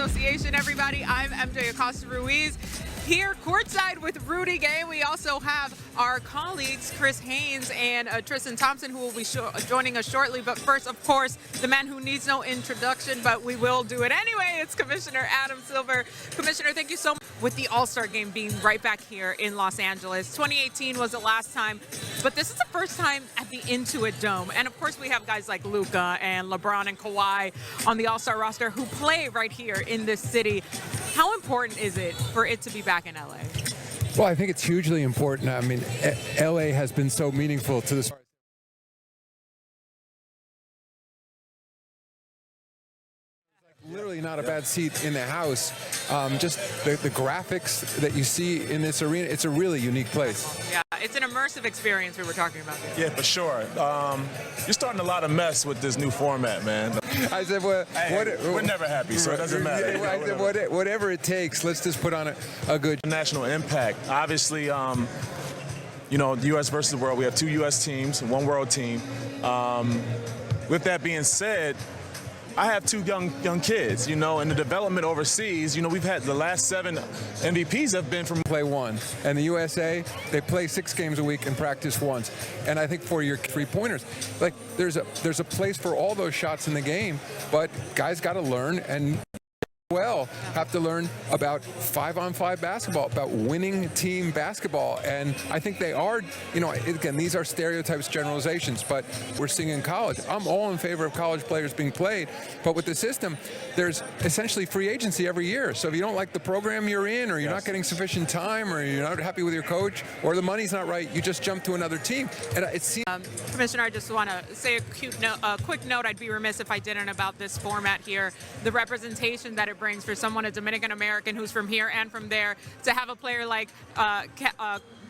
Association, everybody. I'm MJ Acosta Ruiz. Here courtside with Rudy Gay, we also have our colleagues Chris Haynes and Tristan Thompson, who will be joining us shortly. But first, of course, the man who needs no introduction, but we will do it anyway. It's Commissioner Adam Silver. Commissioner, thank you so much. With the All-Star Game being right back here in Los Angeles. 2018 was the last time, but this is the first time at the Intuit Dome. And of course, we have guys like Luka and LeBron and Kawhi on the All-Star roster who play right here in this city. How important is it for it to be back in LA? Well, I think it's hugely important. I mean, LA has been so meaningful to the literally not a bad seat in the house. Just the graphics that you see in this arena, it's a really unique place. Yeah, it's an immersive experience we were talking about there. Yeah, for sure. You're starting a lot of mess with this new format, man. I said, well, we're never happy, so it doesn't matter. Yeah, I said, whatever it takes, let's just put on a good national impact. Obviously, you know, the U.S. versus the world. We have two U.S. teams, one world team. With that being said, I have two young kids, you know, and the development overseas, you know, we've had the last 7 MVPs have been from play one. And the USA, they play 6 games a week and practice once. And I think for your 3-pointers, like there's a place for all those shots in the game, but guys got to learn and have to learn about 5-on-5 basketball, about winning team basketball. And I think they are, you know, again, these are stereotypes, generalizations, but we're seeing in college. I'm all in favor of college players being played, but with the system, there's essentially free agency every year. So if you don't like the program you're in, or you're not getting sufficient time, or you're not happy with your coach, or the money's not right, you just jump to another team. And it seems Commissioner, I just want to say a quick note. I'd be remiss if I didn't about this format here. The representation that it brings for someone, a Dominican American who's from here and from there, to have a player like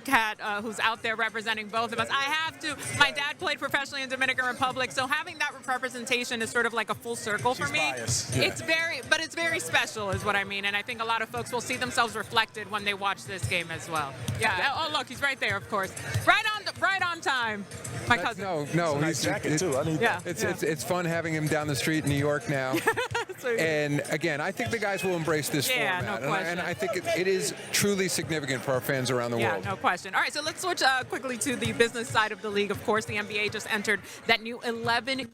Kat, who's out there representing both of us. I have to. My dad played professionally in Dominican Republic, so having that representation is sort of like a full circle for me. Biased. Yeah. It's very special, is what I mean. And I think a lot of folks will see themselves reflected when they watch this game as well. Yeah. Oh, look, he's right there, of course. Right on time. My cousin. No, nice jacket too. I need that. It's fun having him down the street in New York now. And again, I think the guys will embrace this format. No question. And I think it is truly significant for our fans around the world. Yeah, no question. All right, so let's switch quickly to the business side of the league. Of course, the NBA just entered that new 11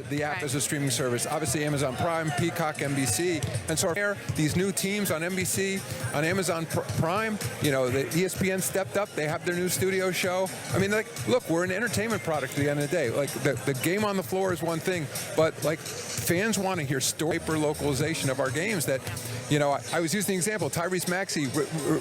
The app is a streaming service. Obviously, Amazon Prime, Peacock, NBC, and so these new teams on NBC, on Amazon Prime. You know, the ESPN stepped up. They have their new studio show. I mean, like, look, we're an entertainment product at the end of the day. Like, the game on the floor is one thing, but like, fans want to hear hyper localization of our games. That, you know, I was using the example. Tyrese Maxey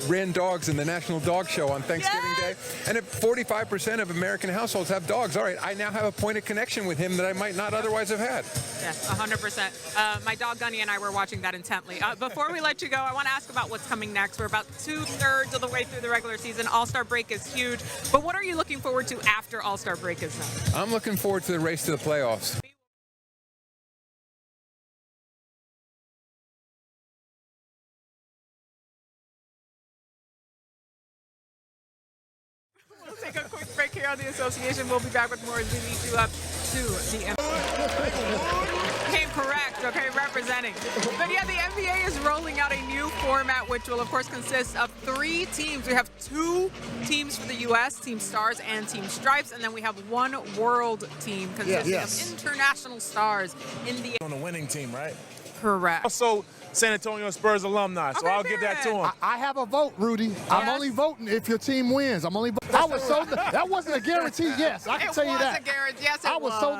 ran dogs in the National Dog Show on Thanksgiving Day, and if 45% of American households have dogs, all right, I now have a point of connection with him that I might not otherwise have had. Yes, 100%. My dog Gunny and I were watching that intently. Before we let you go, I want to ask about what's coming next. We're about 2/3 of the way through the regular season. All-Star break is huge. But what are you looking forward to after All-Star break is done? I'm looking forward to the race to the playoffs. We'll take a quick break here on the association. We'll be back with more as we lead you up to the NBA. Came correct, okay, representing. But yeah, the NBA is rolling out a new format, which will, of course, consist of 3 teams. We have 2 teams for the U.S., Team Stars and Team Stripes, and then we have 1 world team consisting of international stars in the... On the winning team, right? Correct. Also, San Antonio Spurs alumni, so I'll give that to him. I have a vote, Rudy. I'm only voting if your team wins. I'm only. That wasn't a guarantee. Yes, I can tell you that. It was a guarantee. Yes, it was. I was so